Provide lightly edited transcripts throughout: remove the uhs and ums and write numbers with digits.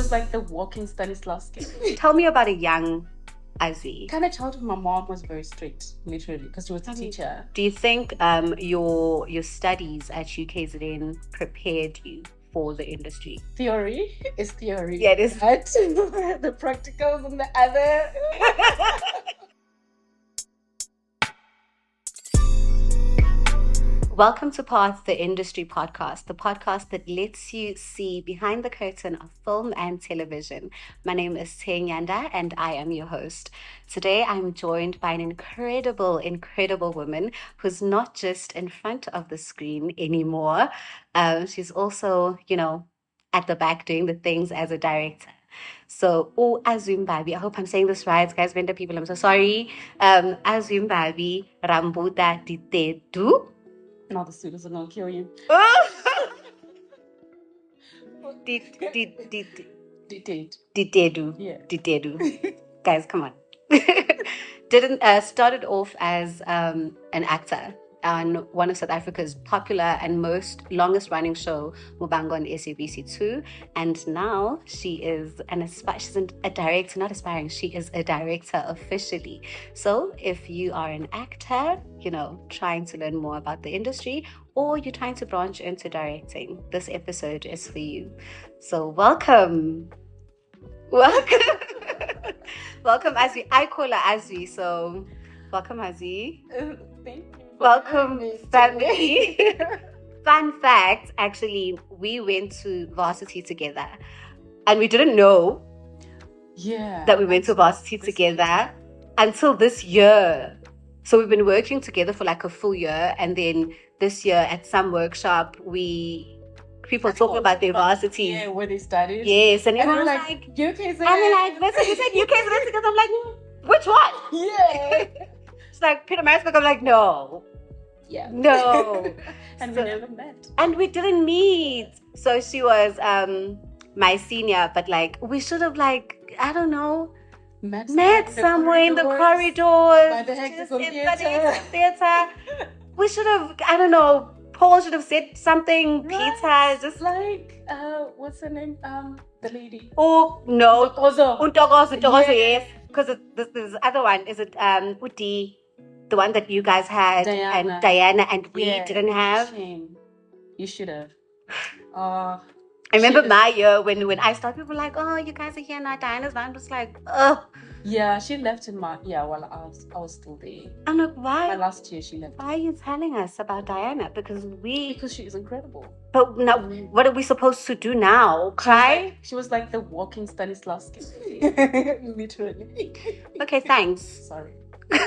was like the walking Stanislavski. Tell me about a young Azwi. Kind of childhood, my mom was very strict, literally, because she was a teacher. Do you think your studies at UKZN prepared you for the industry? Theory is theory. Yeah, it is. Right? The practicals and the other. Welcome to Path, the Industry Podcast, the podcast that lets you see behind the curtain of film and television. My name is Yanda and I am your host. Today I'm joined by an incredible woman who's not just in front of the screen anymore. She's also, at the back doing the things as a director. So, Azwi Mbabi, I hope I'm saying this right, guys, vendor people, I'm so sorry. Azwi Mbabi Rambuta Ditedu. Now the students are gonna kill you. Ditedu. Yeah. Ditedu. Guys, come on. Started off as an actor on one of South Africa's popular and longest running show, Mubango on SABC2, and now she is she's a director, not aspiring, she is a director officially. So if you are an actor, trying to learn more about the industry, or you're trying to branch into directing, this episode is for you. So welcome welcome Azwi. I call her Azwi, so welcome Azwi. Thank you. Welcome, family. Fun fact, actually, we went to varsity together and we didn't know that we went to varsity together until this year. So we've been working together for like a full year, and then this year at some workshop, people talking about their varsity. Yeah, where they studied. Yes, and everyone was like, UKZN. And they're like, listen, you said UKZN together. I'm like, which one? Yeah. It's like Peter Marisburg. I'm like, no. Yeah. No. And we never met. And we didn't meet. So she was my senior, but like we should have met somewhere in the corridors. By the hexagon theater. We should have, Paul should have said something. Right. Peter, just like what's her name? The lady. Oh no. Untogozo, yes. Because this other one is it Uti, the one that you guys had, Diana, and we didn't have. Shame. You should have. I remember my year when I started, people were like, oh, you guys are here now. Diana's not. I'm just like, ugh. Yeah, she left in I was still there. I'm like, why? My last year she left. Why are you telling us about Diana? Because she is incredible. But now, what are we supposed to do now? Cry? She was like the walking Stanislavski. Literally. Okay, thanks. Sorry.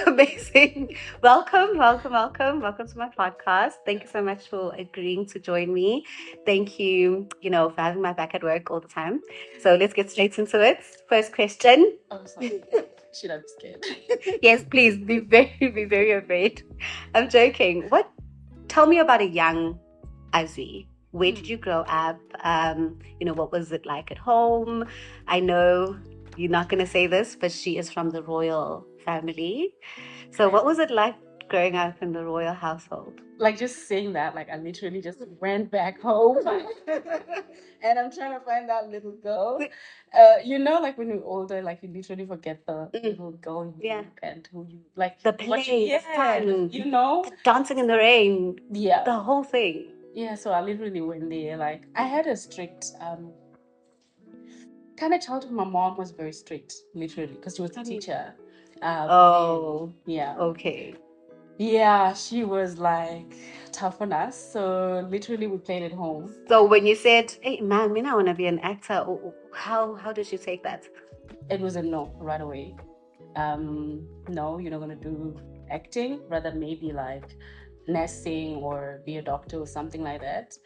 Amazing. Welcome to my podcast. Thank you so much for agreeing to join me. Thank you, for having my back at work all the time. So let's get straight into it. First question. Oh, sorry. Should I be scared? Yes, please be very afraid. I'm joking. Tell me about a young Azwi. Where did you grow up? What was it like at home? I know you're not going to say this, but she is from the royal family. So what was it like growing up in the royal household? Like just saying that, like I literally just went back home and I'm trying to find that little girl. Like when you're older, like you literally forget the little girl and who you like. The play, fun, the dancing in the rain, the whole thing. Yeah, so I literally went there. Like I had a strict kind of childhood. My mom was very strict, literally, because she was a teacher. Okay. Yeah, she was like tough on us. So literally we played at home. So when you said, hey, man, I want to be an actor, how did she take that? It was a no right away. No, you're not going to do acting. Rather maybe like nursing or be a doctor or something like that.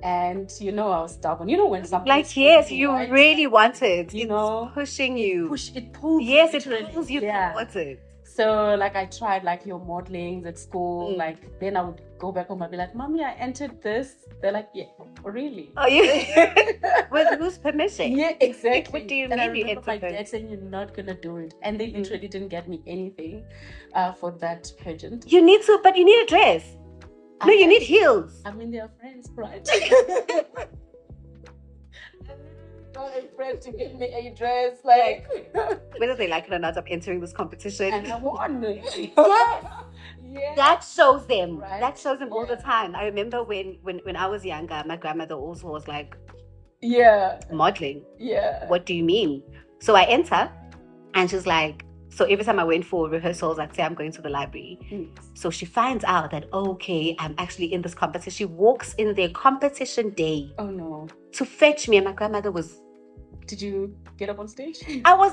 And I was stubborn. When something like yes, you right? Really wanted. It's pushing you. It pulls. Yes, literally. It pulls you towards it. So like I tried like your modeling at school. Like then I would go back home and be like, Mommy, I entered this. They're like, yeah, really? Oh yeah. With whose permission? Yeah, exactly. What do you mean? I remember my dad saying you're not gonna do it, and they literally didn't get me anything for that pageant. You need a dress. No, you need heels. I mean, they are friends, right? got a friend to give me a dress. Like, whether they like it or not, I'm entering this competition. And I won. Yes. Yeah. That shows them. Right? That shows them all the Yeah. time. I remember when I was younger, my grandmother also was like, Yeah. modeling. Yeah. What do you mean? So I enter, and she's like, so every time I went for rehearsals, I'd say I'm going to the library. So she finds out that, okay, I'm actually in this competition. She walks in their competition day Oh no. to fetch me, and my grandmother was, Did you get up on stage? I was,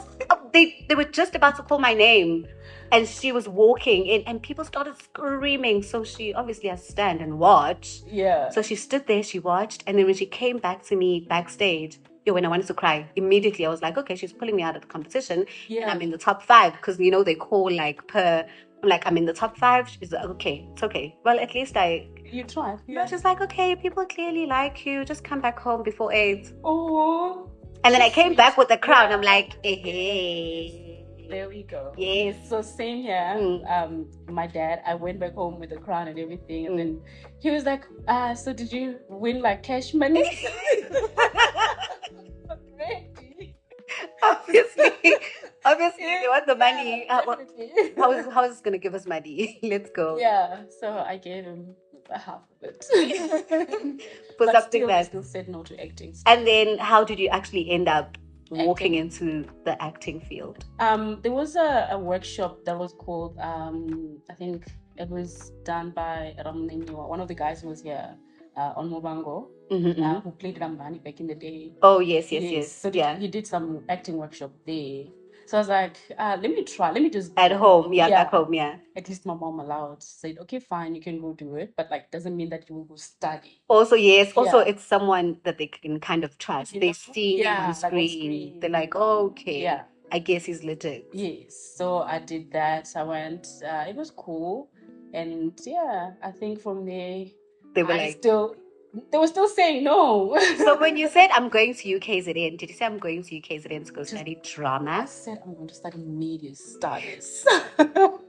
they were just about to call my name, and she was walking in, and people started screaming. So she obviously has to stand and watch. Yeah. So she stood there, she watched, and then when she came back to me backstage, when I wanted to cry, immediately I was like, okay, she's pulling me out of the competition, and I'm in the top 5, because they call like per. I'm like, I'm in the top 5. She's like, okay, it's okay. Well, at least You tried. Yeah. She's like, okay, people clearly like you. Just come back home before 8. Oh. And then I came back with the crown. I'm like, hey. There we go. Yes. So same here. My dad, I went back home with the crown and everything, and then he was like, so did you win like cash money? Obviously, they want the money. Definitely. How is this gonna give us money? Let's go. Yeah. So I gave him half of it. For But something still, that. still said no to acting. And then, how did you actually end up walking into the acting field? There was a workshop that was called I think it was done by Ramnenyiwa, one of the guys who was here on Mobango, who played Rambani back in the day. Oh yes. So he did some acting workshop there. So I was like, let me try. Let me just at home, back home, At least my mom allowed. Said, okay, fine, you can go do it, but like doesn't mean that you will go study. Also, yes. Also, it's someone that they can kind of trust. You They know? see him on Like screen. They're like, oh, okay. Yeah. I guess he's legit. Yes. So I did that. I went. It was cool, and I think from there they were they were still saying no. So when you said I'm going to UKZN, did you say I'm going to UKZN to go study drama? I said I'm going to study media studies. No,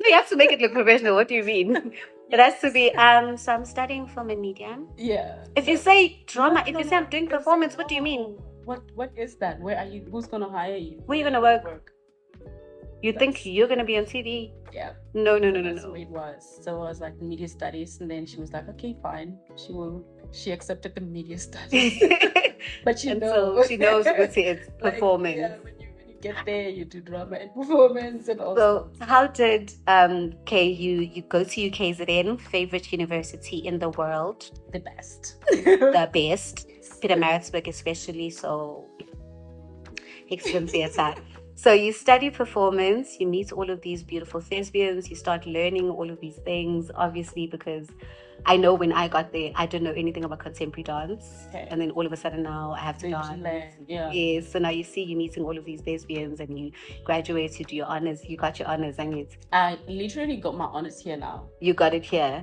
you have to make it look professional. What do you mean? It has to be so I'm studying film and media. Yeah. If you say drama, if you say I'm doing performance, what do you mean? What is that? Where are you? Who's gonna hire you? Where are you gonna work? You think you're gonna be on TV? Yeah. No. That's what it was. So I was like media studies, and then she was like, okay, fine. She accepted the media studies, but so she knows what it's performance. When you get there, you do drama and performance and all. So how did you go to UKZN, favorite university in the world? The best. The best. Peter Maritzburg especially, so excellent theatre. So you study performance, you meet all of these beautiful thespians, you start learning all of these things, obviously, because I know when I got there, I didn't know anything about contemporary dance. Okay. And then all of a sudden now I have to dance. Yes, so now you're meeting all of these thespians, and you graduate, you do your honors, you got your honors, and I literally got my honors here now. You got it here?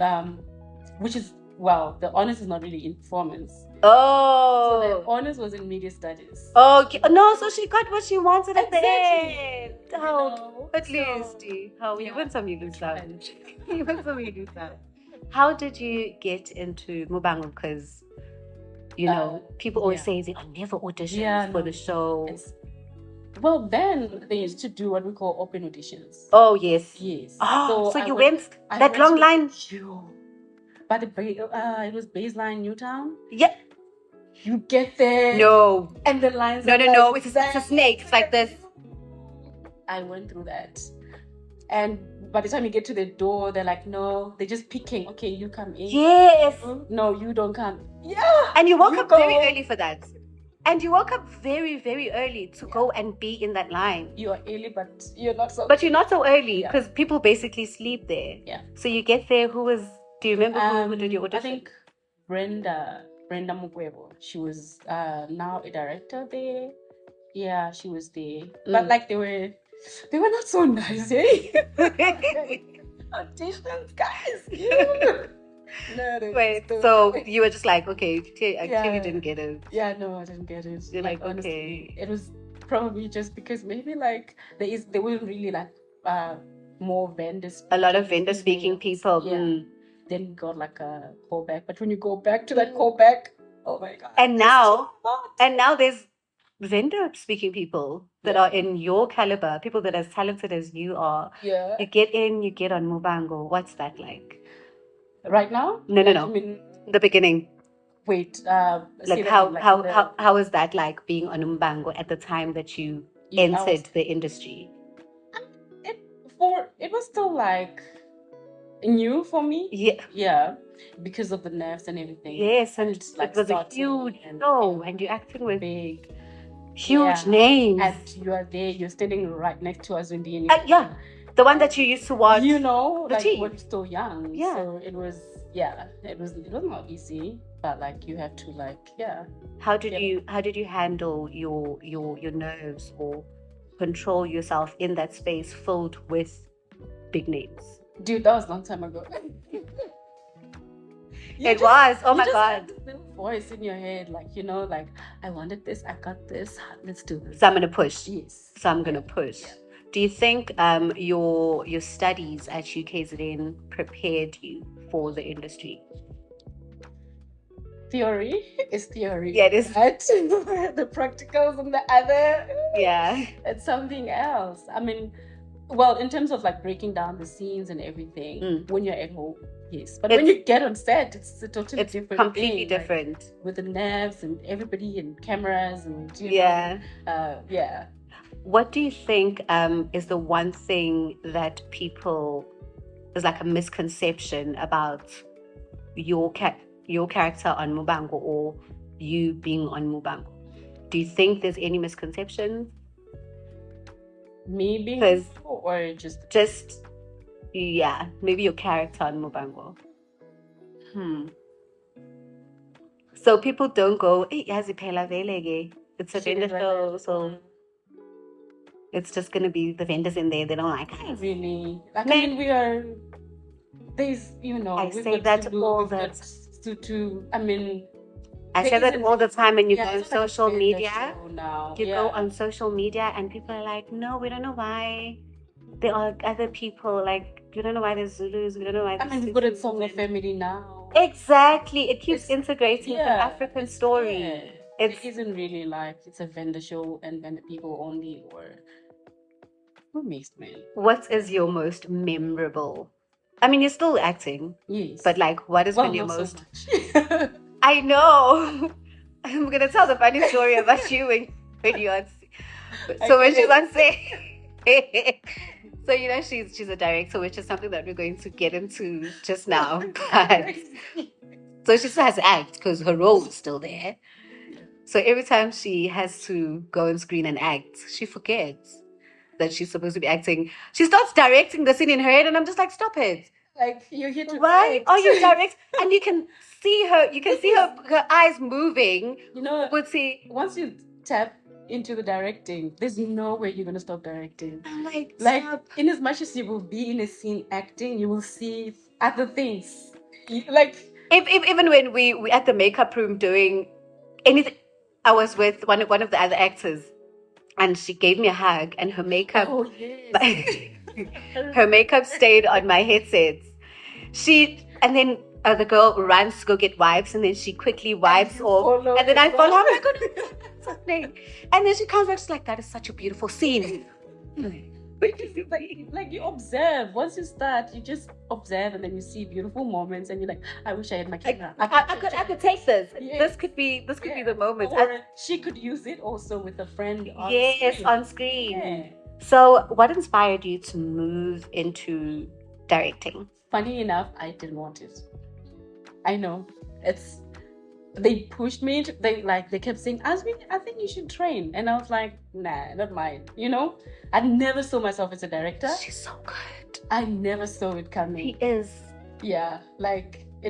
Which is, the honors is not really in performance. Oh. So the honors was in media studies. Okay. No, so she got what she wanted at the end. Oh, at least. You win some, you lose some. You win some, you lose some. How did you get into Mubango? Because, people always say I never auditioned for the show. Then they used to do what we call open auditions. Oh, yes. Yes. Oh, so you went that long line? But it was Baseline Newtown. Yeah. You get there. No. And the lines No. It's a snake. It's like this. I went through that. And by the time you get to the door, they're like, no, they're just picking. Okay, you come in. Yes. No, you don't come. Yeah. And you woke up very early for that. And you woke up very, very early to go and be in that line. You are early, but you're not so. But you're not so early because people basically sleep there. Yeah. So you get there. Do you remember who did your audition? I think Brenda Mukwebo. She was now a director there. Yeah, she was there. But like they were not so nice, eh? Auditions, guys. No, wait, so you were just like, okay, I clearly didn't get it. Yeah, no, I didn't get it. You're like, honestly, it was probably just because maybe like there weren't really like more vendors. A lot of vendor speaking people. Yeah. Then we got like a callback, but when you go back to that callback, oh my god! And now vendor speaking people that are in your caliber, people that are as talented as you are. Yeah. You get in, you get on Mubango. What's that like? Right now? No, Like, no. I mean, The beginning. wait, Like say that again, like in the, how is that like being on Mbango at the time that you I was, entered the industry? it was still like new for me. Yeah. Yeah, because of the nerves and everything. Yes, and It's like it was a starting huge and show, and you're acting with big, huge yeah. names. And you are there, you're standing right next to Azwi. Yeah, the one that you used to watch. You know, the like team. when you're still young. Yeah. So it was, yeah, it was not easy, but like you have to like, yeah. How did you handle your nerves or control yourself in that space filled with big names? Dude, that was a long time ago. It was. Oh my God. This little voice in your head, like, you know, like, I wanted this, I got this, let's do this. So I'm gonna push. Yes. So I'm gonna push. Yeah. Do you think your studies at UKZN prepared you for the industry? Theory is theory. Yeah, it is. But the practicals and the other, yeah, it's something else. I mean, well, in terms of like breaking down the scenes and everything, when you're at home, yes. But when you get on set, it's a totally different completely thing, different. Like, with the nerves and everybody and cameras and yeah. Yeah. What do you think is the one thing that people is like a misconception about your character on Mubango or you being on Mubango? Do you think there's any misconception? Maybe, or just yeah, maybe your character on Mubango. So people don't go, hey, yazi phela velege. It's a vendor show, so it's just gonna be the vendors in there. They don't like us. Really. Like, I mean, we are. There's, you know. I say that all the. I mean. I say that all the time when you go on social media. Now. You go on social media and people are like, no, we don't know why there are other people. Like, we don't know why there's Zulus. We don't know why there's. I mean, we've got it from the family now. Exactly. It keeps integrating the African story. Yeah. It isn't really like it's a vendor show and vendor people only, or who makes me. What is your most memorable? I mean, you're still acting. Yes. But like, what has been your most? So I know. I'm gonna tell the funny story about you when you're on. So when she's on set. So you know she's a director, which is something that we're going to get into just now. But so she still has to act because her role is still there. So every time she has to go on screen and act, she forgets that she's supposed to be acting. She starts directing the scene in her head, and I'm just like, stop it. Like, you're here to why are you direct? And you can see her eyes moving. You know, once you tap into the directing, there's no way you're gonna stop directing. I'm like in as much as you will be in a scene acting, you will see other things. Like, even when we at the makeup room doing anything, I was with one of the other actors, and she gave me a hug, and her makeup. Oh yes. Her makeup stayed on my headsets. And then the girl runs to go get wipes, and then she quickly wipes off, and then I follow. I'm like, what's happening? And then she comes back, she's like, that is such a beautiful scene. Like you observe. Once you start, you just observe, and then you see beautiful moments, and you're like, I wish I had my camera. I could take this. Yeah. This could be the moment. Or she could use it also with a friend. On screen. Yeah. So, what inspired you to move into directing? Funny enough, I didn't want it. I know. They pushed me. They kept saying, Azwi, I think you should train. And I was like, nah, not mine. You know? I never saw myself as a director. She's so good. I never saw it coming. He is. Yeah.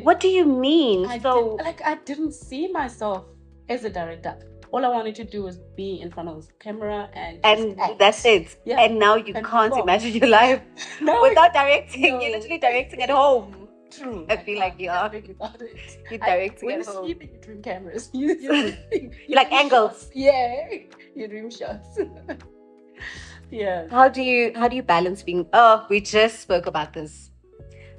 What do you mean? I didn't see myself as a director. All I wanted to do was be in front of the camera and that's it. Yeah. And now you can't imagine your life without directing. No. You're literally directing at home. True. I feel like you are. You're directing at home. When you sleep, you dream cameras. You like angles. Shots. Yeah, you dream shots. Yeah. How do you balance being? Oh, we just spoke about this.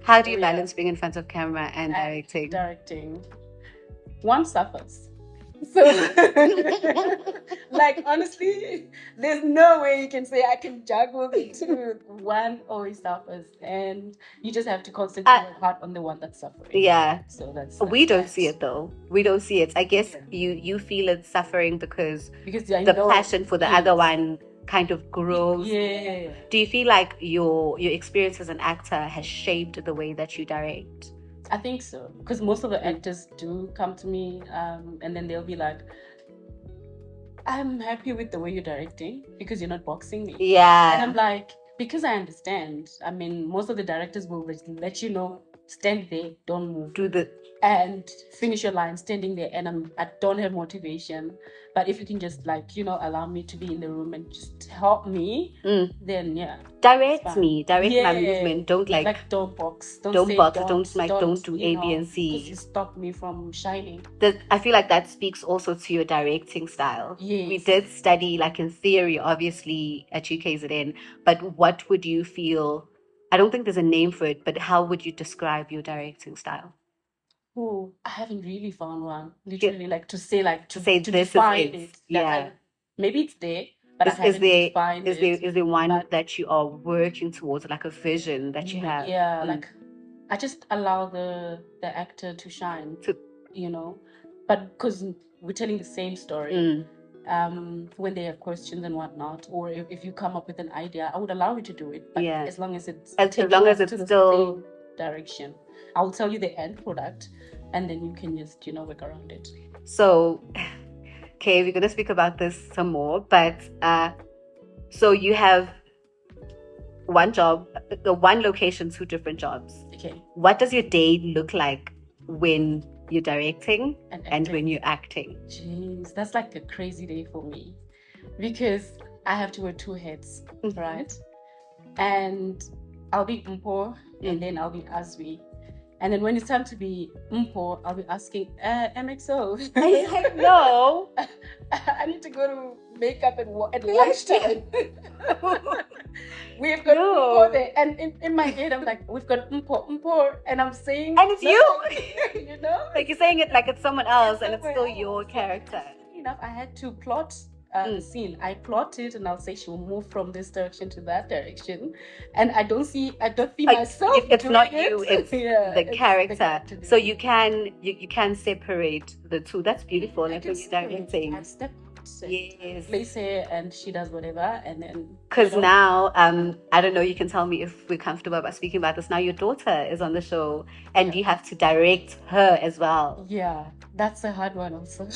How do you balance being in front of camera and directing? One suffers. So, like, honestly, there's no way you can say I can juggle the two. One always suffers, and you just have to constantly work hard on the one that's suffering. Yeah. So that's We don't that. see it though. We don't see it. I guess Yeah. you feel it suffering because I the know passion for the it- other one kind of grows. Yeah. Do you feel like your experience as an actor has shaped the way that you direct? I think so, because most of the actors do come to me, and then they'll be like, "I'm happy with the way you're directing because you're not boxing me." Yeah. And I'm like, because I understand. I mean, most of the directors will let you know, stand there, don't move, Do the and finish your line standing there. And I don't have motivation, but if you can just allow me to be in the room and just help me, then yeah, direct me, direct my Yeah. movement. Don't don't box, don't say box, don't smite, don't do A, B, and because C. you stop me from shining. I feel like that speaks also to your directing style. Yes. We did study, like in theory, obviously at UKZN, but what would you feel? I don't think there's a name for it, but how would you describe your directing style? Oh, I haven't really found one. Literally, to say to this define is it. it. Yeah. Maybe it's there, but I Is haven't defined there it. is there one but- that you are working towards, like a vision that you have? Yeah, I just allow the actor to shine, but because we're telling the same story. When they have questions and whatnot, or if you come up with an idea, I would allow you to do it. But Yeah. as long as it's as long as it's to the still same direction, I'll tell you the end product, and then you can just work around it. So, okay, we're gonna speak about this some more, but so you have one job, one location, two different jobs. Okay. What does your day look like when you're directing and when you're acting? Jeez, that's like a crazy day for me because I have to wear two hats, right? And I'll be Mpo, and then I'll be Azwi. And then when it's time to be Mpo, I'll be asking, MXO. No. I need to go to makeup at lunchtime. We've got Mpo there. And in my head, I'm like, we've got Mpo. And I'm saying... And it's you! Like you're saying it like it's someone else and it's still your character. Enough, I had to plot the scene. I plot it and I'll say she will move from this direction to that direction, and I don't see myself. It's not it. you, it's the character. So you can separate the two. That's beautiful. Like when you're directing. I step yes. place her and she does whatever, and then because now I don't know, you can tell me if we're comfortable about speaking about this. Now your daughter is on the show and you have to direct her as well. Yeah, that's a hard one also.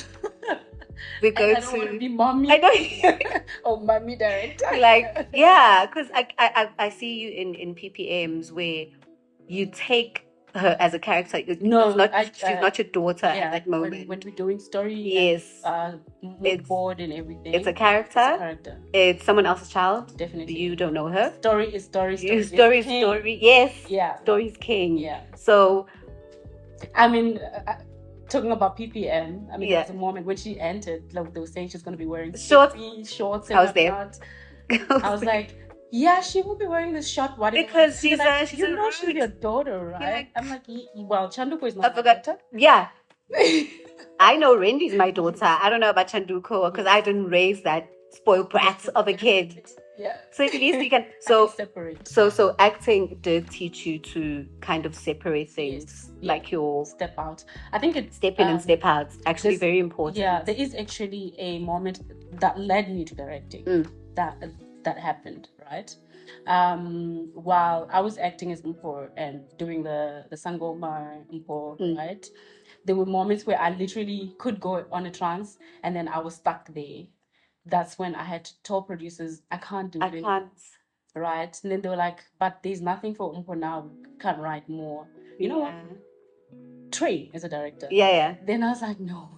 We go I don't want to be mommy. I know. Or mommy director. Like, yeah, because I see you in PPMs where you take her as a character. No, she's not your daughter at that moment. When we're doing story, yes, mood board and everything. It's a character. It's someone else's child. Definitely. You don't know her. Story is story. Story is story. Yes. Yeah. Story is king. Yeah. So, I mean, talking about PPM, I mean, there was a moment when she entered, like they were saying she's going to be wearing shorts. And I was there. I was like, yeah, she will be wearing this short. What? Because she's she's your daughter, right? I'm like, well, Chanduko is not. I forgot. Yeah. I know Randy's my daughter. I don't know about Chanduko because I didn't raise that spoiled brat of a kid. Yeah. So at least you can separate. So acting did teach you to kind of separate things, like your step out. I think it's step in and step out. Actually, very important. Yeah, there is actually a moment that led me to directing. That happened, right? While I was acting as Mpo and doing the Sangoma Mpo, right? There were moments where I literally could go on a trance and then I was stuck there. That's when I had to tell producers, I can't do it. Right? And then they were like, but there's nothing for Mpo now. Can't write more. You know what? Train as a director. Yeah. Then I was like, no.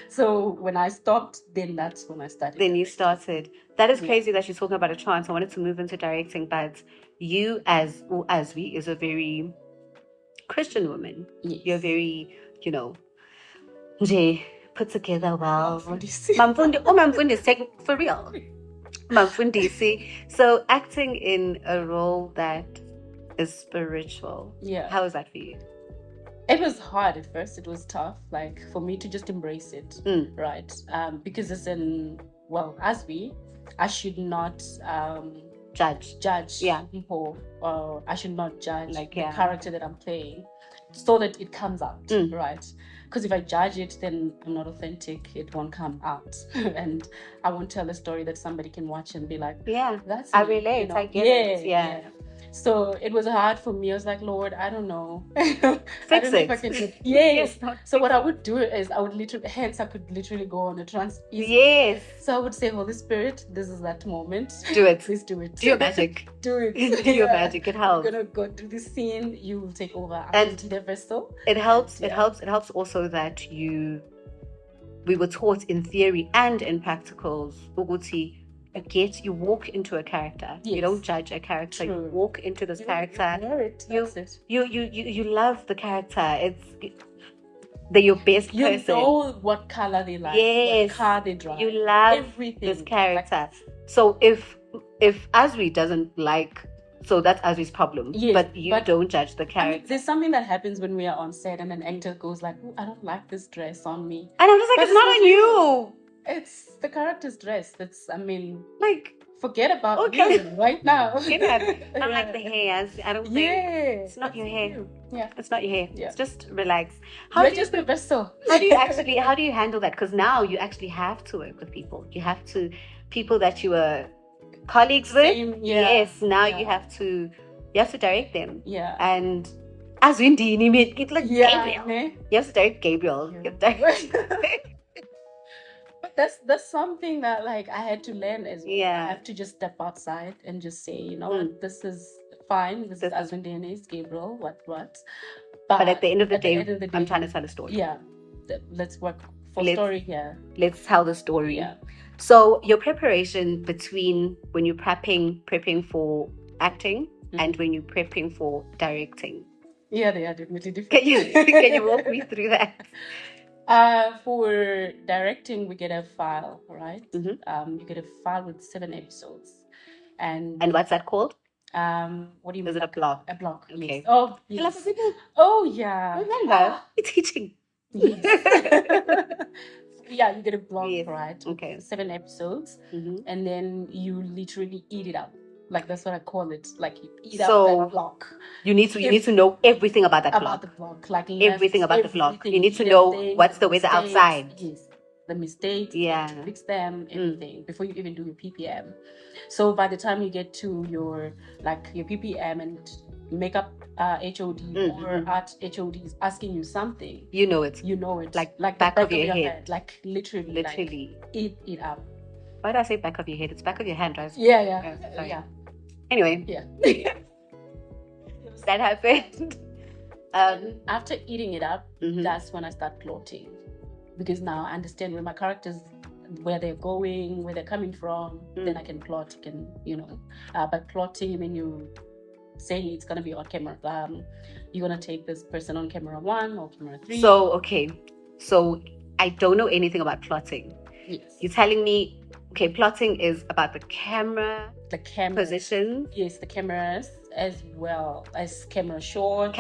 So when I stopped, then that's when I started. Then you started. That is crazy that you're talking about a trance. I wanted to move into directing, but you as Azwi is a very Christian woman. Yes. You're very, put together well. Mamfundisi. For real. Mamfundisi. So acting in a role that is spiritual. Yeah. How is that for you? It was hard at first. It was tough, like for me to just embrace it, right? Because as in, well, I should not judge people, or I should not judge the character that I'm playing, so that it comes out, right? Because if I judge it, then I'm not authentic. It won't come out, and I won't tell a story that somebody can watch and be like, yeah, that's I me, relate. you know? I get it. Yeah. So it was hard for me. I was like, Lord, I don't know. I Fix don't know it. if I can do it. Yes. Yes, So what I would do is I would literally go on a trance. Yes. So I would say, Holy Spirit, this is that moment. Do it. Please do it. Do your magic. Do it. Do your magic. It helps. We're gonna go do this scene. You will take over. And the vessel. It helps. It helps also that we were taught in theory and in practicals, Uguti, you walk into a character. Yes. You don't judge a character. True. You walk into this character. You love the character. They're your best person. You know what color they like. Yes. What car they drive. You love everything. This character. So if Azwi doesn't like, so that's Azwi's problem. Yes, but you don't judge the character. I mean, there's something that happens when we are on set and an actor goes like, I don't like this dress on me. And I'm just like, it's not on you. It's the character's dress. Like, forget about me right now. I'm like the hair. I don't think it's not your hair. Yeah, it's not your hair. Yeah. It's just relax. You're just the vessel. How do you handle that? Because now you actually have to work with people. You have to people that you were colleagues with. Yes. Now you have to direct them. Yeah. And as Gabriel. You have to direct Gabriel. That's something that like I had to learn as well. Yeah. I have to just step outside and just say, you know, this is fine. This is Azwi, Gabriel, what. But at the end of the day, I'm trying to tell a story. Yeah. Let's work for story here. Let's tell the story. Yeah. So your preparation between when you're prepping for acting and when you're prepping for directing. Yeah, they are definitely different. Can you walk me through that? For directing, we get a file, right? Mm-hmm. You get a file with 7 episodes, and what's that called? What do you mean? Is it a block? A block. Okay. Yes. Oh, yes. Oh, yeah. Remember, it's teaching. Yes. Yeah, you get a block, right? Okay. 7 episodes, and then you literally eat it up. Like that's what I call it. Like you eat up that block. You need to know everything about that block. About the block, like everything about the block. You need to know what's the weather outside. Yes, the mistakes. Yeah. Fix them, everything before you even do your PPM. So by the time you get to your PPM and makeup HOD or art HOD is asking you something, you know it. Like back of your head. Like literally. Like, eat it up. Why do I say back of your head? It's back of your hand, right? Yeah. Anyway. Yeah. That happened. After eating it up, that's when I start plotting. Because now I understand where my characters, where they're going, where they're coming from. Then I can plot, but plotting when you saying it's going to be on camera, you're going to take this person on camera 1 or camera 3. So I don't know anything about plotting. Yes. You're telling me, okay, plotting is about the camera position. Yes, the cameras as well as camera shot.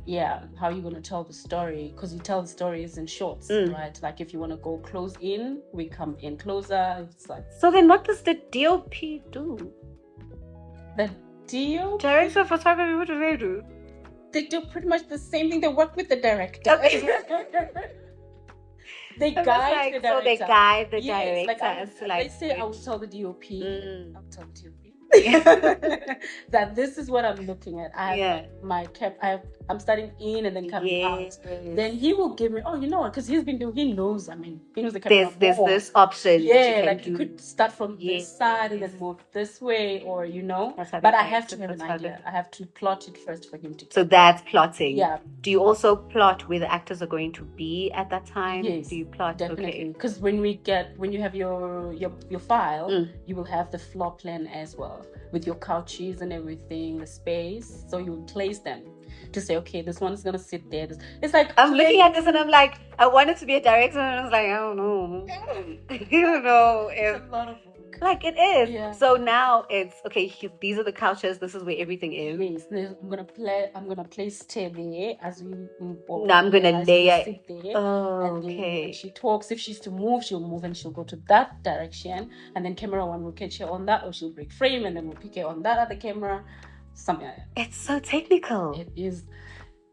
Yeah, how you're going to tell the story, because you tell the stories in shots, right? Like if you want to go close in, we come in closer. It's like. So then what does the DOP do? The DOP? Director of photography, what do they do? They do pretty much the same thing. They work with the director. Okay. They guide the director. So they guide the director. They say, I will tell the DOP. I'll tell the DOP. That this is what I'm looking at. I have I'm starting in and then coming out. Then he will give me, you know what? Because he knows. I mean, he knows the camera. There's this option. Yeah, you could start from this side and then move this way, or But I have to have an idea. I have to plot it first for him to. So that's plotting. Yeah. Do you also plot where the actors are going to be at that time? Yes. Do you plot? Definitely. Because when you have your file, you will have the floor plan as well with your couches and everything, the space. So you will place them. to say, okay, this one's gonna sit there. It's like I'm looking at this and I'm like, I wanted to be a director, and I was like, I don't know. I don't know if it's a lot of work. like it is. Yeah. So now it's okay. These are the couches. This is where everything is. Yes, I'm gonna place Tay there as we. No, I'm gonna layer. Sit there, Oh, and then okay. when she talks, if she's to move, she'll move and she'll go to that direction, and then camera one will catch her on that, or she'll break frame, and then we'll pick her on that other camera. Something like that. It's so technical. It is,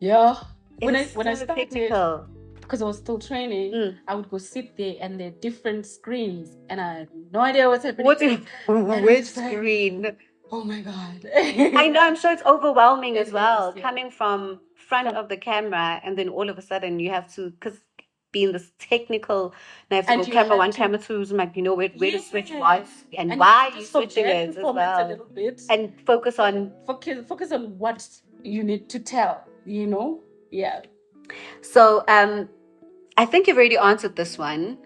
yeah. When I so started, technical. because I was still training, I would go sit there and there are different screens, and I had no idea what's happening. Which screen? Oh my God. I know, I'm sure it's overwhelming as well. Yeah. Coming from front of the camera, and then all of a sudden you have to, because being this technical, now you have to go camera one, camera two, like, you know, where to switch what, and why you switching it as well. A little bit. And focus on focus on what you need to tell, you know? Yeah. So I think you've already answered this one.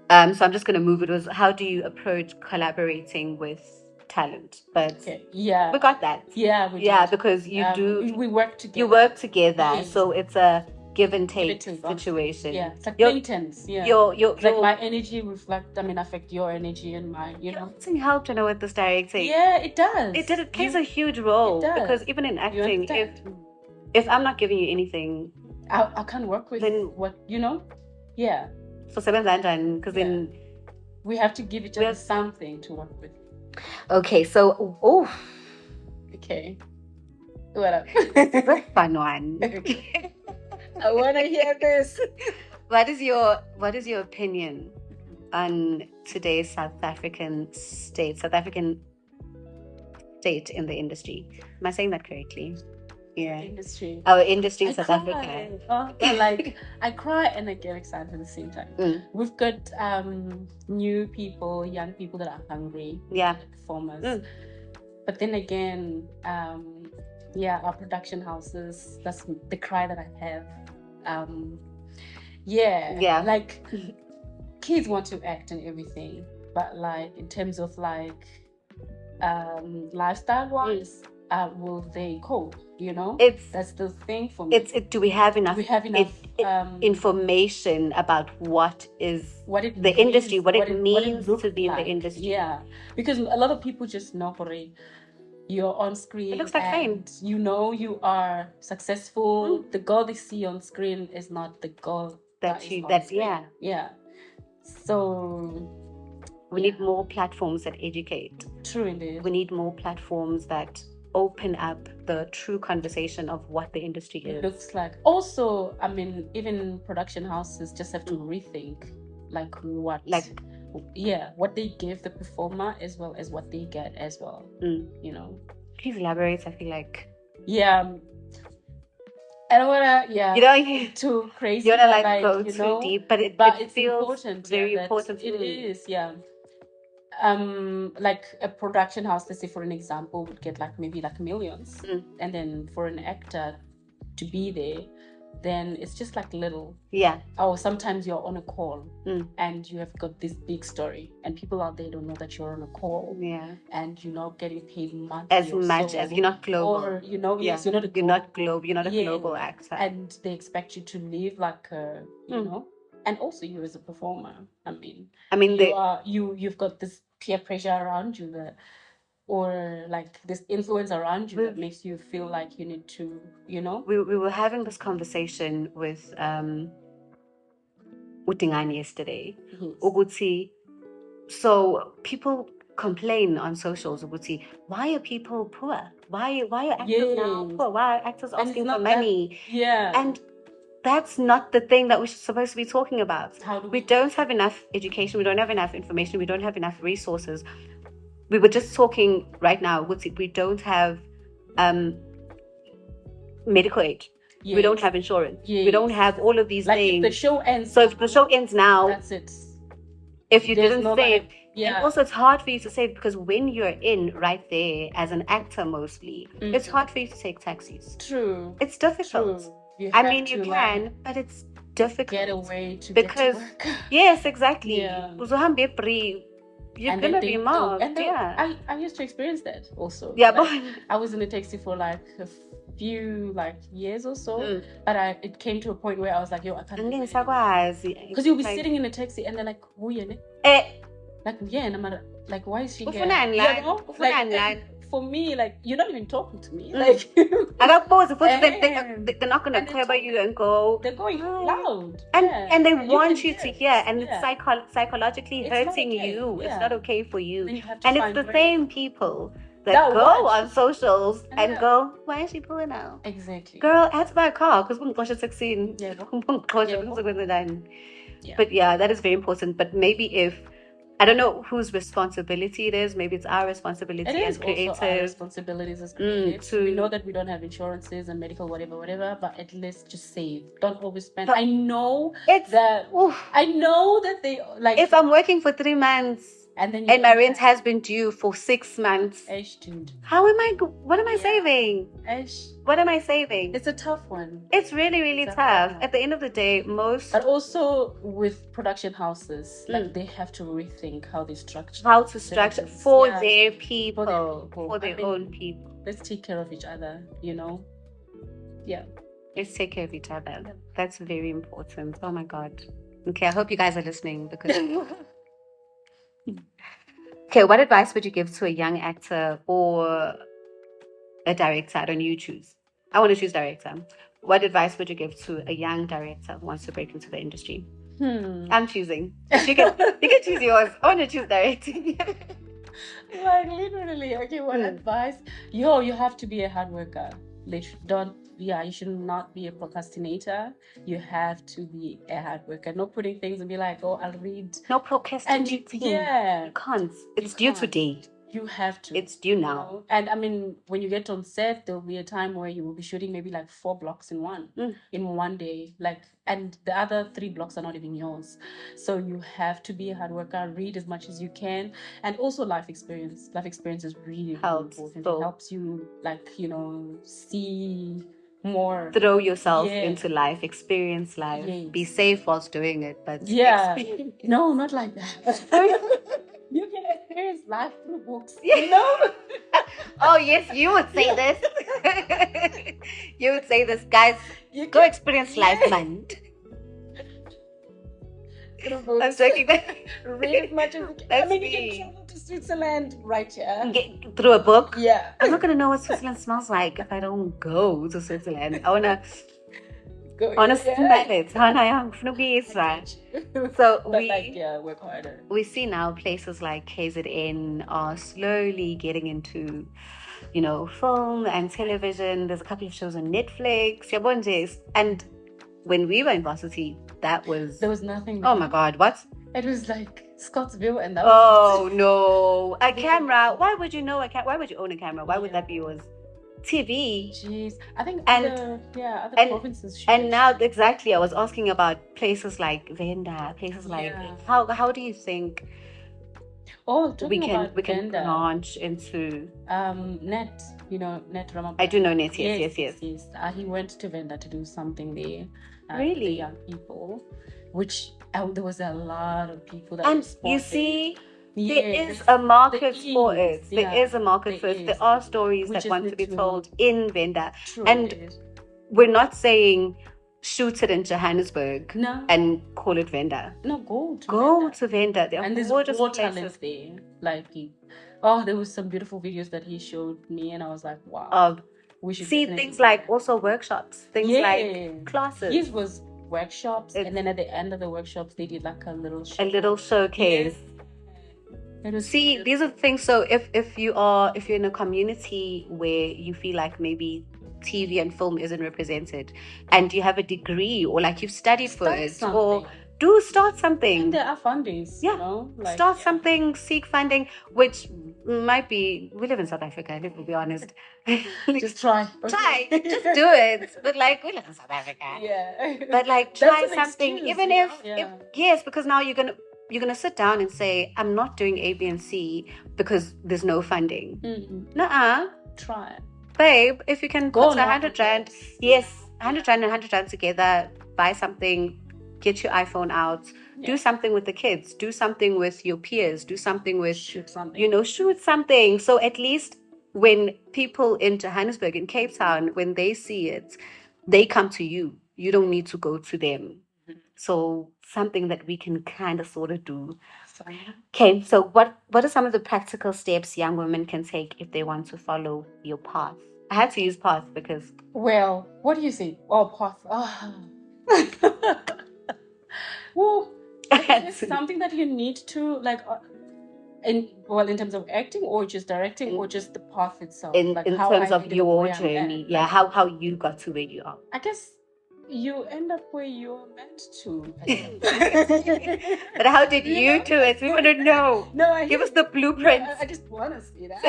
So I'm just going to move it. Was how do you approach collaborating with talent? But yeah, we got that. Yeah, because you do. We work together. You work together, yes. So it's a give and take situation. Yeah, it's like acquaintance. Yeah, your like my energy affect your energy and mine. You know, it helped. With this directing. Yeah, it does. It plays a huge role because even in acting, if I'm not giving you anything, I can't work with then what you know. Yeah. So because then we have to give each other something to work with. Okay, so okay, what up? It's a fun one. Okay. I want to hear this. What is your opinion on today's South African state in the industry? Am I saying that correctly? Yeah. Industry. Our industry in South Africa. I cry and I get excited at the same time. We've got new people, young people that are hungry. Yeah. Performers. But then again, our production houses, that's the cry that I have. Like kids want to act and everything, but like in terms of like lifestyle wise, will they cope? You know, that's the thing for me. Do we have enough? Information about what it means to be in the industry? Yeah, because a lot of people just know you're on screen. It looks like fame. You know you are successful. The girl they see on screen is not the girl yeah. So we need more platforms that educate. True indeed. We need more platforms that open up the true conversation of what the industry is. It looks like. Also, even production houses just have to rethink what they give the performer as well as what they get as well. You know. Please elaborate. I feel like. Yeah. I don't wanna. Yeah. You don't too crazy. You don't go too deep, but it feels important. Very important. It is. Yeah. Like a production house, let's say for an example, would get maybe millions, and then for an actor to be there, then it's just little. Yeah. Or sometimes you're on a call and you have got this big story, and people out there don't know that you're on a call. Yeah. And you're not getting paid as much as you're not global. Or yes, you're not a global. You're not a global actor. And they expect you to live you know. And also you as a performer. You've got this peer pressure around you or this influence around you that makes you feel like you need to, you know. We were having this conversation with Utingani yesterday. Uguti. So people complain on socials, Uguti, why are people poor? Why are actors now poor? Why are actors asking for money? And that's not the thing that we're supposed to be talking about. We don't have enough education. We don't have enough information. We don't have enough resources. We were just talking right now. We don't have medical aid. Yes. We don't have insurance. Yes. We don't have all of these things. If the show ends. So if the show ends now, that's it. If you didn't save, and also it's hard for you to save because when you're in right there as an actor mostly, it's hard for you to take taxis. True. It's difficult. True. You can, but it's difficult. Get away to get to work. Yes, exactly. Yeah. You're gonna be mobbed. I used to experience that also. Yeah, I was in a taxi for few like years or so, but it came to a point where I was like, yo, I can't do it because you'll be sitting in a taxi and they're like, who you like, yeah, and I'm like, why is she here? For me, like, you're not even talking to me. Like, I got pause. They're not gonna cover you and go. They're going loud, and they want you to hear, and it's psychologically hurting you. It's not okay for you, and it's the same people that go on socials and go, why is she pulling out? Exactly. Girl, add my car because we're going to 16. Yeah. But yeah, that is very important. But maybe if I don't know whose responsibility it is. Maybe it's our responsibility as creators. Also our responsibilities as creators. We know that we don't have insurances and medical whatever, but at least just save. Don't overspend. I know that they like. If I'm working for 3 months and my rent has been due for 6 months, how am I? What am I saving? What am I saving? It's a tough one. It's really, really tough. At the end of the day, But also with production houses, like they have to rethink how they structure. For their people, for their own people. Let's take care of each other, you know? Yeah. Let's take care of each other. That's very important. Oh my God. Okay, I hope you guys are listening because... Okay, what advice would you give to a young actor or a director? I don't know, you choose. I want to choose director. What advice would you give to a young director who wants to break into the industry? I'm choosing. You can choose yours. I want to choose directing. Like literally, okay, what advice? You have to be a hard worker. You should not be a procrastinator. You have to be a hard worker. Not putting things and be like, oh, I'll read. No procrastinating. You can't. It's due today. You have to. It's due now. And I mean, when you get on set, there'll be a time where you will be shooting maybe like 4 blocks in one day. Like, and the other 3 blocks are not even yours. So you have to be a hard worker, read as much as you can. And also life experience. Life experience is really important. It helps you, like, see more. Throw yourself into life, experience life. Yes. Be safe whilst doing it. But no, not like that. You can experience life through books, you know? Oh, yes, you would say this. You would say this, guys. Go experience life, man. I'm joking. Read as much as you can. You can travel to Switzerland right here. Through a book? Yeah. I'm not going to know what Switzerland smells like if I don't go to Switzerland. I want to... smell it. So work harder. We see now places like KZN are slowly getting into, film and television. There's a couple of shows on Netflix. And when we were in varsity, there was nothing. Oh my God, what? It was like Scottsville and that. Oh no, a camera. Why would you know Why would you own a camera? Why would that be yours? TV. Jeez, I think other provinces should. And now, exactly, I was asking about places like Venda, places like how do you think we can launch into Net? Net Ramaphosa. I do know Net. Yes. He went to Venda to do something there. Really, the young people, which there was a lot of people that. And you see. There is a market for it. There is a market for it. There are stories that want to be told in Venda. And we're not saying shoot it in Johannesburg and call it Venda. No, go to Venda. There are gorgeous places there. Like, there was some beautiful videos that he showed me, and I was like, wow. We should see things like also workshops, things like classes. His was workshops, and then at the end of the workshops, they did like a little showcase. See, these are the things. So if you're in a community where you feel like maybe TV and film isn't represented, and you have a degree or like you've studied for it, or start something. And there are fundings. Start something, seek funding, which might be. We live in South Africa. Let's be honest. Just try. Try. Just do it. But like we live in South Africa. Yeah. But like try something, excuse, even if because now you're gonna sit down and say, I'm not doing A, B, and C because there's no funding. Nuh-uh. Try. Babe, if you can put 100 rand, 100 rand and 100 rand together, buy something, get your iPhone out, do something with the kids, do something with your peers, do something with, shoot something. So at least when people in Johannesburg, in Cape Town, when they see it, they come to you. You don't need to go to them. So something that we can kind of sort of do. Okay, so what are some of the practical steps young women can take if they want to follow your path? I had to use path because Well, what do you say? Oh, path. Well, is this something that you need to like in terms of acting or just directing or just the path itself? in like terms I of ended up your where I'm at? journey, yeah, how you got to where you are. I guess you end up where you're meant to. But how did you do it? We want to know. No, give us the blueprint. I just want to see that.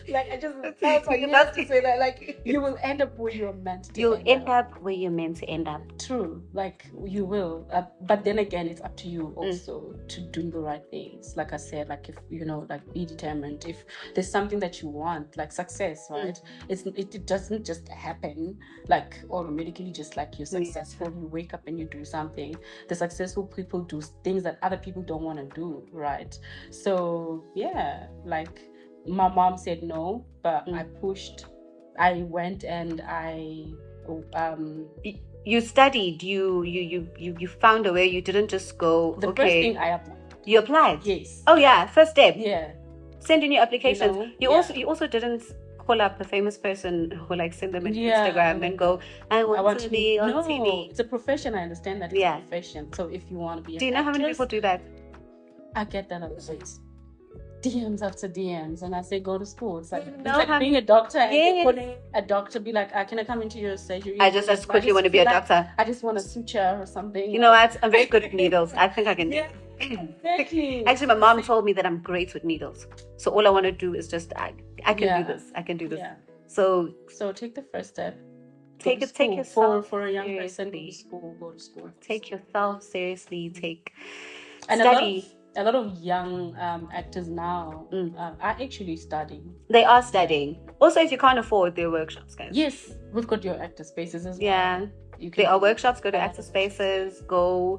Like I just that's why you have to say that. Like you will end up where you're meant to. You'll end up where you're meant to end up. True, like you will. But then again, it's up to you also to do the right things. Like I said, like if like be determined. If there's something that you want, like success, right? It doesn't just happen like automatically. Just like you're successful, you wake up and you do something. The successful people do things that other people don't want to do, right? So yeah, like. My mom said no, but I pushed. I went and I. You studied. You found a way. You didn't just go. The first thing I applied. You applied. Yes. Oh yeah, first step. Yeah. Send in your applications. You also didn't call up a famous person who like send them an Instagram and go, I want to be on TV. It's a profession. I understand that it's a profession. So if you want to be, do you know how many people do that? I get that a lot. DMs after DMs, and I say go to school. It's like, being a doctor and a doctor be like, can I come into your surgery? I just quickly want to be a doctor. I just want a suture or something. You know what? I'm very good at needles. I think I can. Yeah, exactly. Actually, my mom told me that I'm great with needles. So all I want to do is just I can do this. I can do this. Yeah. So take the first step. Take yourself for a young person. Go to school. Take yourself seriously. And study. A lot of young actors now are actually studying. They are studying. Also, if you can't afford, there are workshops, guys. Yes, we've got your actor spaces as well. Yeah, there are workshops. Go to actor spaces. Go.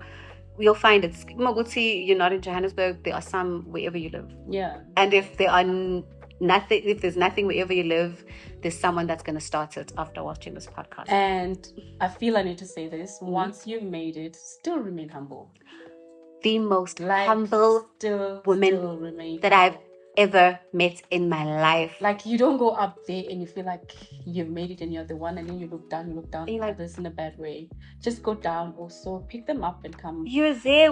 You'll find it. Maguti, you're not in Johannesburg. There are some wherever you live. Yeah. And if there are nothing, if there's nothing wherever you live, there's someone that's going to start it after watching this podcast. And I feel I need to say this: once you've made it, still remain humble. The most humble woman that I've ever met in my life. Like you don't go up there and you feel like you've made it and you're the one, and then you look down and you're like this in a bad way. Just go down also, pick them up and come. You were there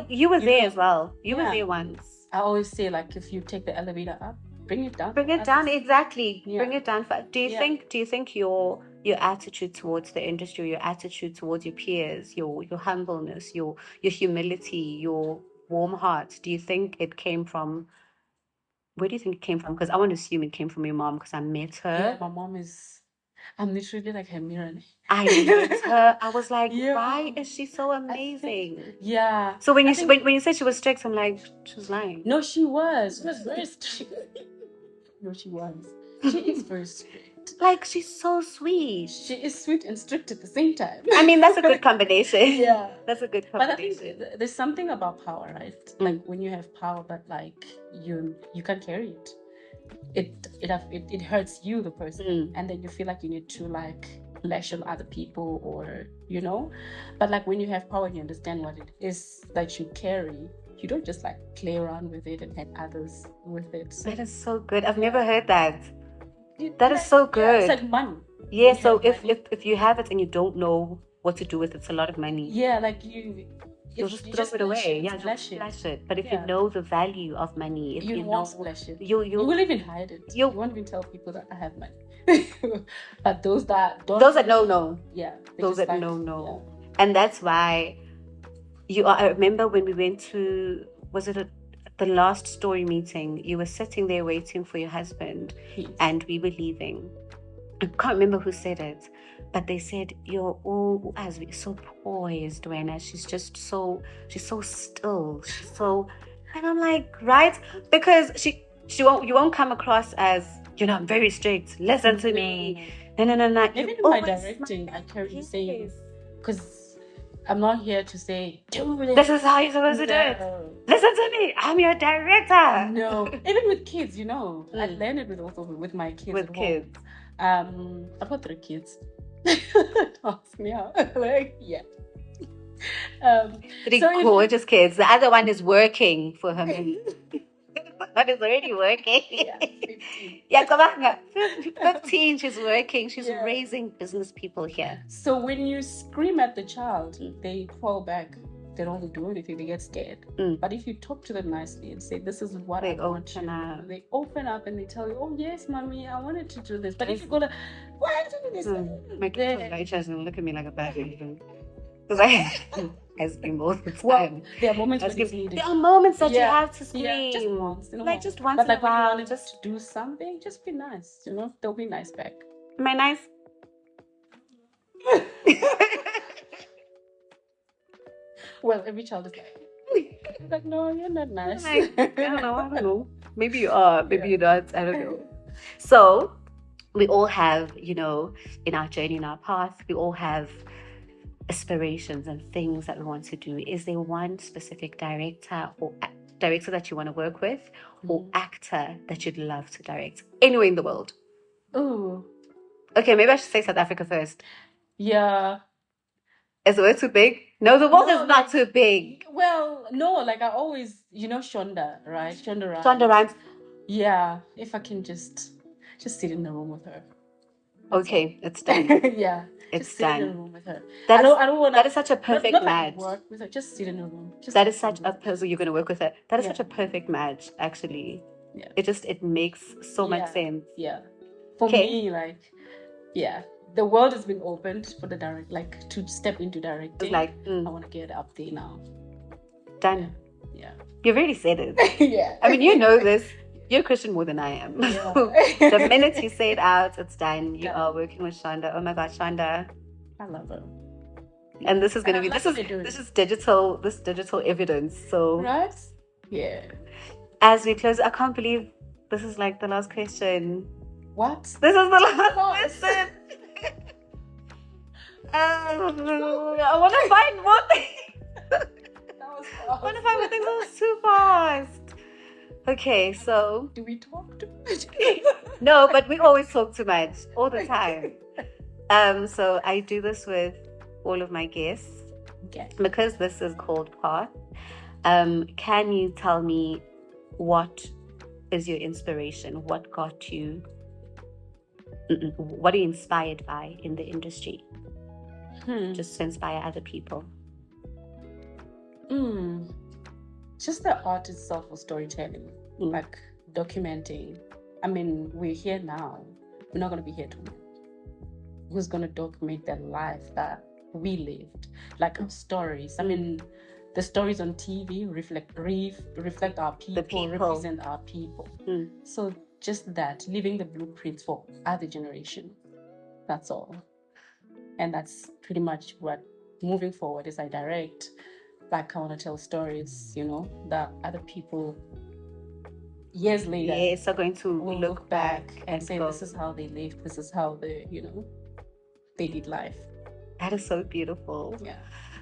as well. You were there once. I always say, like, if you take the elevator up, bring it down. Bring it down, exactly. Yeah. Bring it down. Do you think your attitude towards the industry, your attitude towards your peers, your humbleness, your humility, your warm heart, do you think it came from? Where do you think it came from? Because I want to assume it came from your mom because I met her. Yeah, my mom is. I'm literally like her mirror. I met her. I was like, why is she so amazing? Yeah. So when you said she was strict, I'm like, she was lying. No, she was. She was very strict. No, she was. She is very strict. Like, she's so sweet. She is sweet and strict at the same time. I mean, that's a good combination. Yeah. That's a good combination. But I think there's something about power, right? Like, when you have power, but, like, you can't carry it. It hurts you, the person. And then you feel like you need to, like, lash on other people or, But, like, when you have power and you understand what it is that you carry, you don't just, like, play around with it and hurt others with it. So, that is so good. I've never heard that. That is so good. Yeah, it's like money. Yeah, so if you have it and you don't know what to do with it, it's a lot of money. Yeah, like you'll just throw it away. Yeah, just splash it. But if you know the value of money, if you won't splash it. You will even hide it. You won't even tell people that I have money. But those that know. Yeah. Those that know. Yeah. And that's why I remember when we went to, was it the last story meeting, you were sitting there waiting for your husband, and we were leaving. I can't remember who said it, but they said, you're all Azwi, so poised, when she's just she's so still, she's so, and I'm like, right? Because you won't come across as, I'm very strict, listen to me. No. Even in my directing, I carry the same, because I'm not here to say, do this. This is how you're supposed to do it. Listen to me. I'm your director. No. Even with kids, I learned it with my kids. With at kids. Home. I've got 3 kids. Ask me how. Yeah. 3 gorgeous kids. The other one is working for her. One is already working. Yeah, 15. Yeah, come on. 15, she's working. She's raising business people here. So when you scream at the child, they fall back. They don't do anything. They get scared. But if you talk to them nicely and say, this is what I want to do, they open up and they tell you, oh, yes, mommy, I wanted to do this. But if you go to, why are you doing this? My kids are righteous and look at me like a bad infant. Because I scream all the time. Well, there are moments when it's needed. There are moments that you have to scream. Yeah, just once. Like just once but in a while. When you want to do something, just be nice. They'll be nice back. Am I nice? Well, every child is like, no, you're not nice. I don't know. Maybe you are. Maybe you're not. I don't know. So we all have, in our journey, in our path, we all have aspirations and things that we want to do. Is there one specific director that you want to work with, or actor that you'd love to direct anywhere in the world? Ooh. Okay, maybe I should say South Africa first. Yeah. Is the world too big? No, the world is not too big. Well, no, like I always, Shonda, right? Shonda Rhimes. Yeah, if I can just sit in the room with her. Okay, it's done. Yeah, it's just done. Sit in the room with her. I don't want. That is such a perfect match. Work with her. Just sit in the room. That is such a person you're going to work with her. That is such a perfect match, actually. Yeah. It makes so much sense. Yeah. For me, the world has been opened for the to step into directing. It's I want to get up there now. Done. Yeah. You've already said it. Yeah. I mean, you know this. You're a Christian more than I am. Yeah. The minute you say it out, it's done. You are working with Shonda. Oh my God, Shonda. I love her. And this is going to be, this is digital evidence. So. Right? Yeah. As we close, I can't believe this is like the last question. What? This is the last question. I want to find more things. I want to find more things. That was too fast. Okay, so... Do we talk too much? No, but we always talk too much. All the time. So I do this with all of my guests. Okay. Because this is called Path. Can you tell me what is your inspiration? What got you... What are you inspired by in the industry? Just to inspire other people. Just the art itself of storytelling, like documenting. I mean, we're here now. We're not going to be here tomorrow. Who's going to document the life that we lived? Like our stories. I mean, the stories on TV reflect our people, represent our people. So just that, leaving the blueprints for other generation. That's all. And that's pretty much what moving forward is I direct. Like I want to tell stories, that other people years later are going to look back and say this is how they lived, this is how they did life. That is so beautiful. Yeah.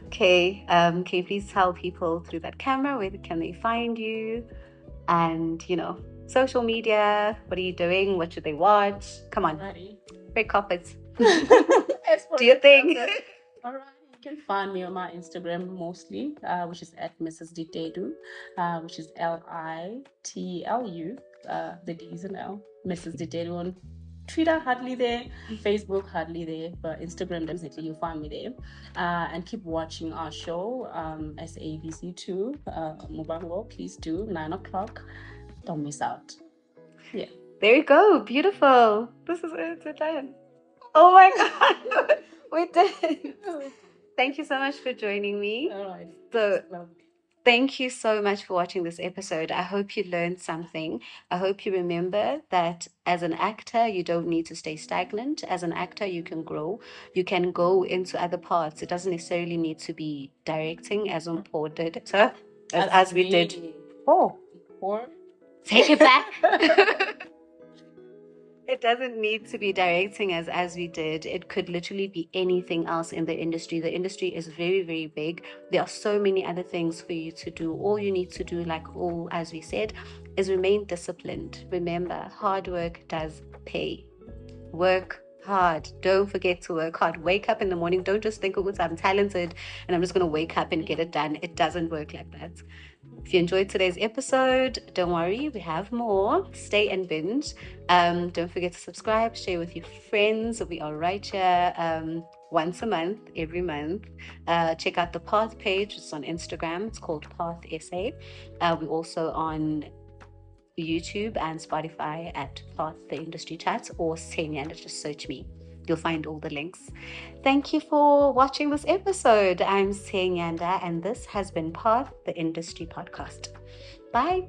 Okay, can you please tell people through that camera where can they find you, and social media, what are you doing, what should they watch? Come on. Alrighty. Red carpets. Do your thing. Alright. You can find me on my Instagram mostly, which is at Mrs. Ditedu, which is LITLU. The D is an L. Mrs. Ditedu on Twitter, hardly there. Facebook, hardly there. But Instagram, definitely you'll find me there. And keep watching our show, SABC2, Mubango. Please do, 9 o'clock. Don't miss out. Yeah. There you go. Beautiful. This is it. We're done. Oh my God. We did. Thank you so much for joining me. All right. So, thank you so much for watching this episode. I hope you learned something. I hope you remember that as an actor, you don't need to stay stagnant. As an actor, you can grow. You can go into other parts. It doesn't necessarily need to be directing, as important as we did. Or take it back. It doesn't need to be directing as we did. It could literally be anything else in the industry. The industry is very, very big. There are so many other things for you to do. All you need to do, like all as we said, is remain disciplined. Remember, hard work does pay. Work hard. Don't forget to work hard. Wake up in the morning. Don't just think, oh, I'm talented and I'm just going to wake up and get it done. It doesn't work like that. If you enjoyed today's episode, don't worry, we have more. Stay and binge. Don't forget to subscribe, share with your friends. We are right here once a month, every month. Check out the Path page. It's on Instagram. It's called Path SA. We're also on YouTube and Spotify at Path the Industry Chats, or Senya, just search me. You'll find all the links. Thank you for watching this episode. I'm Senyanda, and this has been Path the Industry Podcast. Bye.